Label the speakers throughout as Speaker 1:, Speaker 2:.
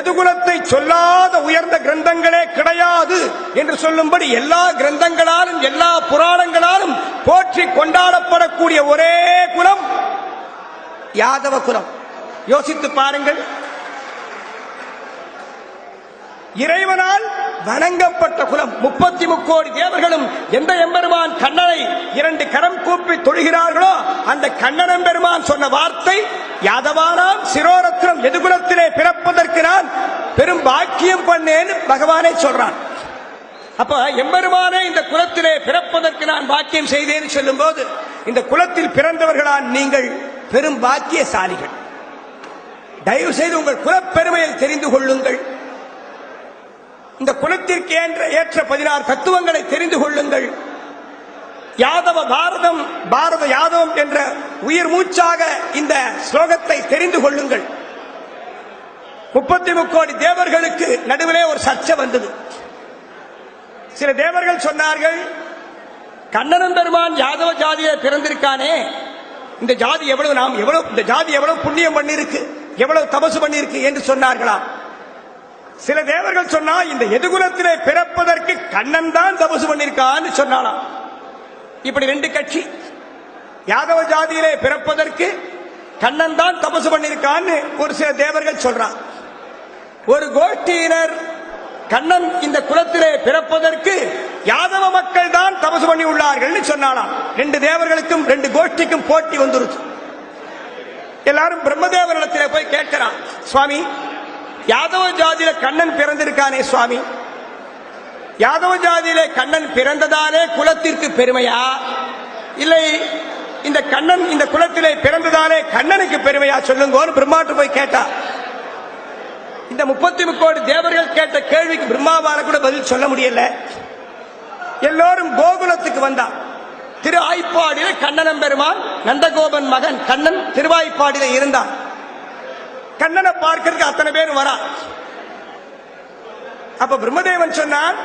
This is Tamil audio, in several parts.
Speaker 1: எதுகுலத்தை சொல்லாத உயர்ந்த கிரந்தங்களே கிடையாது என்று சொல்லும்படி எல்லா கிரந்தங்களாலும் எல்லா புராணங்களாலும் போற்றி கொண்டாடப்படக்கூடிய ஒரே குலம் யாதவ குலம். யோசித்து பாருங்கள். இறைவனால் வணங்கப்பட்ட குலம். 33 தேவர்களும் எந்த எம்பெருமான் கண்ணனை 2 கரம் கூப்பி தொழுகிறார்களோ அந்த கண்ணன் பெருமான் சொன்ன வார்த்தை, யாதவானாம் சிரோரத்னம், எதுகுலத்திலே பிறப்பதற்கு நான் பெரும் பாக்கியம் பண்ணேன் பகவானே சொல்றான். அப்ப எம்பெருமானே இந்த குலத்திலே பிறப்பதற்கு நான் பாக்கியம் செய்தேன் சொல்லும் போது, இந்த குலத்தில் பிறந்தவர்களால் நீங்கள் பெரும் பாக்கியசாலிகள். தயவு செய்து உங்கள் குலப்பெருமையை தெரிந்து கொள்ளுங்கள். இந்த குலத்திற்கு ஏற்ற 16 தத்துவங்களை தெரிந்து கொள்ளுங்கள். யாதவ பாரதம், பாரத யாதவம் என்ற உயிர் மூச்சாக இந்த ஸ்லோகத்தை தெரிந்து கொள்ளுங்கள். 33 தேவர்களுக்கு நடுவிலே ஒரு சர்ச்சை வந்தது. சில தேவர்கள் சொன்னார்கள், கண்ணன் பெருமான் யாதவ ஜாதியை பிறந்திருக்கானே, இந்த ஜாதி இந்த ஜாதி எவ்வளவு புண்ணியம் பண்ணிருக்கு, எவ்வளவு தபசு பண்ணிருக்கு என்று சொன்னார்களாம். சில தேவர்கள் சொன்னா இந்த எதுகுலத்திலே பிறப்பதற்கு கண்ணன் தான் தபசு பண்ணிருக்கான்னு சொன்னாலாம். இப்படி 2 கட்சி. யாதவ ஜாதியிலே பிறப்பதற்கு கண்ணன் தான் தபசு பண்ணிருக்கான்னு ஒரு சில தேவர்கள் சொல்றான். ஒரு கோஷ்டியினர் கண்ணன் இந்த குலத்திலே பிறப்பதற்கு யாதவ மக்கள் தான் தபசு பண்ணி உள்ளார்கள் சொன்னாலாம். 2 தேவர்களுக்கும் 2 கோஷ்டிக்கும் போட்டி வந்துருச்சு. எல்லாரும் பிரம்மதேவரிடத்திலே போய் கேட்கிறான், சுவாமி யாதவ ஜாதியில கண்ணன் பிறந்திருக்கானே சுவாமி, யாதவ ஜாதியிலே கண்ணன் பிறந்ததாலே குலத்திற்கு பெருமையா, இல்லை இந்த கண்ணன் இந்த குலத்திலே பிறந்ததாலே கண்ணனுக்கு பெருமையா சொல்லுங்கன்னு பிரம்மாட்டு போய் கேட்டா. இந்த 33 தேவர்கள் கேட்ட கேள்விக்கு பிரம்மாவால கூட பதில் சொல்ல முடியல. எல்லோரும் கோகுலத்துக்கு வந்தா. திருவாய்ப்பாடியில கண்ணன் பெருமான் நந்தகோபன் மகன் கண்ணன் திருவாய்ப்பாடியில இருந்தான். கண்ணனை பார்க்கிறதுக்கு அத்தனை பேர் வரா. அப்ப பிரம்மதேவன் சொன்னான்,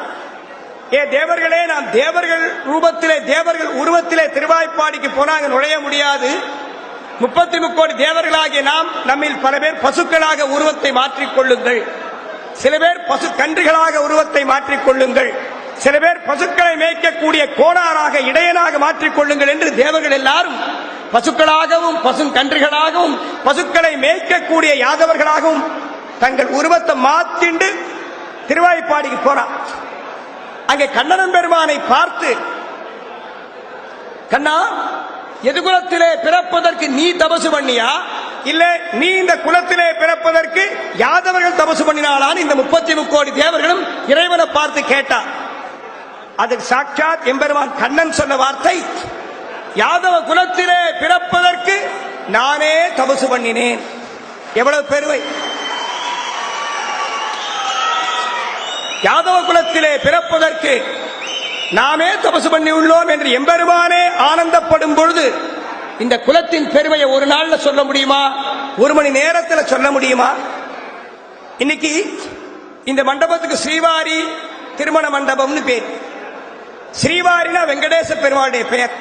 Speaker 1: ஏ தேவர்களே, நாம் தேவர்கள் ரூபத்திலே தேவர்கள் உருவத்திலே திருவாய்ப்பாடிக்கு போனாங்க நுழைய முடியாது. 33 தேவர்களாகிய நாம் நம்மில் பல பேர் பசுக்களாக உருவத்தை மாற்றிக் கொள்ளுங்கள், சில பேர் பசு கன்றுகளாக உருவத்தை மாற்றிக் கொள்ளுங்கள், சில பேர் பசுக்களை மேய்க்கக்கூடிய கோணாராக இடையனாக மாற்றிக் கொள்ளுங்கள் என்று தேவர்கள் எல்லாரும் பசுக்களாகவும் பசுங்கன்றுகளாகவும் பசுக்களை மேய்க்கக்கூடிய யாதவர்களாகவும் தங்கள் உருவத்தை மாத்திண்டு திருவாய்ப்பாடிக்கு போறான். அங்கே கண்ணன் பெருமானை பார்த்து, கண்ணா எதுகுலத்திலே பிறப்பதற்கு நீ தபசு பண்ணியா, இல்ல நீ இந்த குலத்திலே பிறப்பதற்கு யாதவர்கள் தபசு பண்ணினாலான்னு இந்த 33 தேவர்களும் இறைவனை பார்த்து கேட்டா. அதுக்கு சாட்சாத் எம்பெருமான் கண்ணன் சொன்ன வார்த்தை, யாதவ குலத்திலே பிறப்பதற்கு நானே தபசு பண்ணினேன். எவ்வளவு பெருமை! யாதவ குலத்திலே பிறப்பதற்கு நாமே தபசு பண்ணி உள்ளோம் என்று எம்பெருமானே ஆனந்தப்படும் பொழுது இந்த குலத்தின் பெருமையை ஒரு நாள்ல சொல்ல முடியுமா? 1 மணி நேரத்தில் சொல்ல முடியுமா? இன்னைக்கு இந்த மண்டபத்துக்கு ஸ்ரீவாரி திருமண மண்டபம்னு பேர். ஸ்ரீவாரினா வெங்கடேச பெருமாளுடைய பெயர்,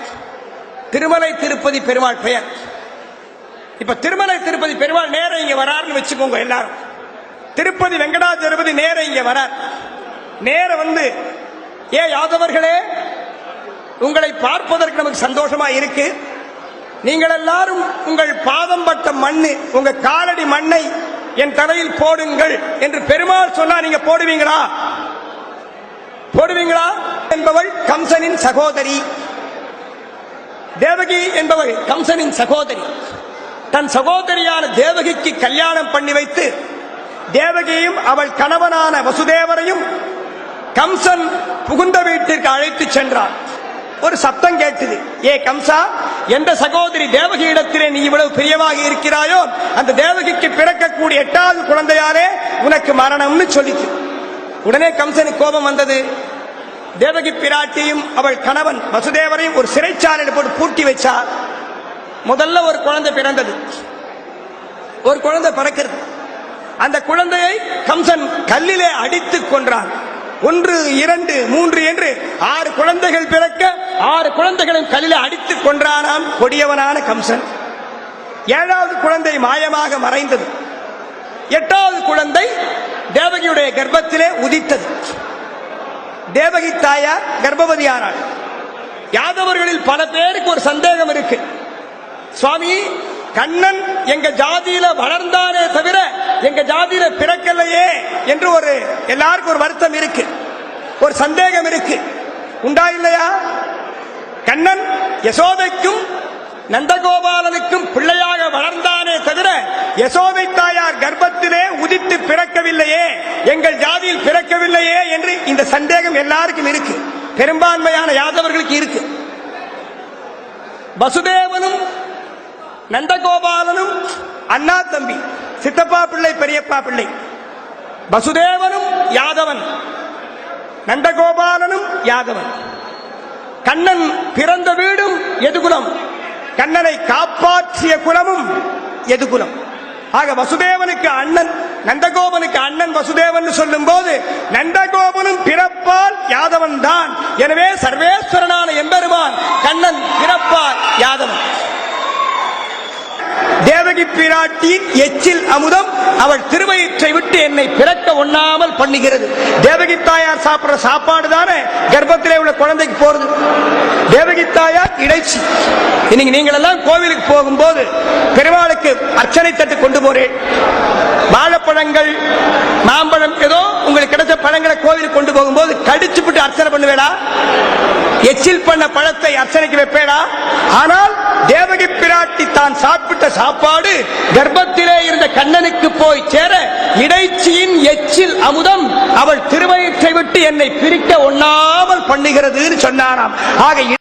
Speaker 1: திருமலை திருப்பதி பெருமாள் பெயர். இப்ப திருமலை திருப்பதி பெருமாள் நேரம் இங்க வராருன்னு வச்சுக்கோங்க. எல்லாரும் திருப்பதி வெங்கடாஜலபதி நேரம் இங்க வரார். நேரம் வந்து, ஏ யாதவர்களே, உங்களை பார்ப்பதற்கு நமக்கு சந்தோஷமா இருக்கு, நீங்கள் எல்லாரும் உங்கள் பாதம் பட்ட மண்ணு, உங்க காலடி மண்ணை என் தலையில் போடுங்கள் என்று பெருமாள் சொன்னா நீங்க போடுவீங்களா? போடுவீங்களா? என்பவள் கம்சனின் சகோதரி. தேவகி என்பவள் கம்சனின் சகோதரி. தன் சகோதரியான தேவகிக்கு கல்யாணம் பண்ணி வைத்து தேவகியையும் அவள் கணவனான வசுதேவரையும் கம்சன் புகுந்த வீட்டிற்கு அழைத்து சென்றார். ஒரு சப்தம் கேட்டது, ஏ கம்சா, எந்த சகோதரி தேவகி இடத்திலே நீ இவ்வளவு பிரியமாக இருக்கிறாயோ அந்த தேவகிக்கு பிறக்கக்கூடிய 8வது குழந்தையாலே உனக்கு மரணம்னு சொல்லிச்சு. உடனே கம்சனுக்கு கோபம் வந்தது. தேவகி பிராட்டியும் அவள் கணவன் வசுதேவரையும் ஒரு சிறைச்சாலையில் போட்டு பூட்டி வச்சார். முதல்ல ஒரு குழந்தை பிறந்தது, ஒரு குழந்தை பிறக்கிறது. அந்த குழந்தையை கம்சன் கல்லிலே அடித்துக் கொன்றான். 1, 2, 3 என்று 6 குழந்தைகள் பிறக்க 6 குழந்தைகளும் கல்லிலே அடித்துக் கொன்றானாம் கொடியவனான கம்சன். 7வது குழந்தை மாயமாக மறைந்தது. 8வது குழந்தை கர்ப்பத்திலே உதித்தது. தேவகி தாயார் கர்ப்பவதியானாள். யாதவர்களில் பல பேருக்கு ஒரு சந்தேகம் இருக்கு. சுவாமி, கண்ணன் எங்க ஜாதியில வளர்ந்தானே தவிர எங்க ஜாதியில பிறக்கலையே என்று எல்லாருக்கும் ஒரு வருத்தம் இருக்கு, ஒரு சந்தேகம் இருக்கு. உண்டா இல்லையா? கண்ணன் யசோதைக்கும் நந்தகோபாலனுக்கும் பிள்ளையாக வளர்ந்தானே தவிர யசோதை தாயார் கர்ப்பத்திலே உதித்து பிறக்கவில்லையே, எங்கள் ஜாதியில் பிறக்கவில்லையே என்று இந்த சந்தேகம் எல்லாருக்கும் இருக்கு. பெரும்பான்மையான யாதவர்களுக்கு இருக்கு. வசுதேவனும் நந்தகோபாலனும் அண்ணா தம்பி, சித்தப்பா பிள்ளை பெரியப்பா பிள்ளை. வசுதேவனும் யாதவன், நந்தகோபாலனும் யாதவன். கண்ணன் பிறந்த வீடும் எதுகுலம், கண்ணனை காப்பாற்றிய குலமும் எதுகுலம். ஆக வசுதேவனுக்கு அண்ணன், நந்தகோபனுக்கு அண்ணன் வசுதேவன் சொல்லும் போது நந்தகோபனும் பிறப்பால் யாதவன் தான். எனவே சர்வேஸ்வரனான எம்பெருமான் கண்ணன் பிறப்பால் யாதவன். தேவகி பிராட்டியின் எச்சில் அமுதம் அவள் திருவயிற்றை விட்டு என்னை பிறக்க ஒண்ணாமல் பண்ணுகிறது. தேவகி தாயார் சாப்பிடுற சாப்பாடு தானே கர்ப்பத்திலே உள்ள குழந்தைக்கு போறது. தேவகி தாயார் இடைச்சி. இன்னைக்கு நீங்கள் எல்லாம் கோவிலுக்கு போகும்போது பெருமாளுக்கு அர்ச்சனை தட்டு கொண்டு போறேன். வாழைப்பழங்கள், மாம்பழம், ஏதோ உங்களுக்கு கிடைச்ச பழங்களை கோவிலுக்கு கொண்டு போகும்போது கடிச்சு விட்டு அர்ச்சனை பண்ணுவேடா? எச்சில் பண்ண பழத்தை அர்ச்சனைக்கு வைப்பேடா? ஆனால் தேவகி பிராட்டி தான் சாப்பிட்ட சாப்பாடு கர்ப்பத்திலே இருந்த கண்ணனுக்கு போய் சேர இடைச்சியின் எச்சில் அமுதம் அவள் திருவயிற்றை விட்டு என்னை பிரிக்க ஒண்ணாமல் பண்ணுகிறது சொன்னாராம். ஆக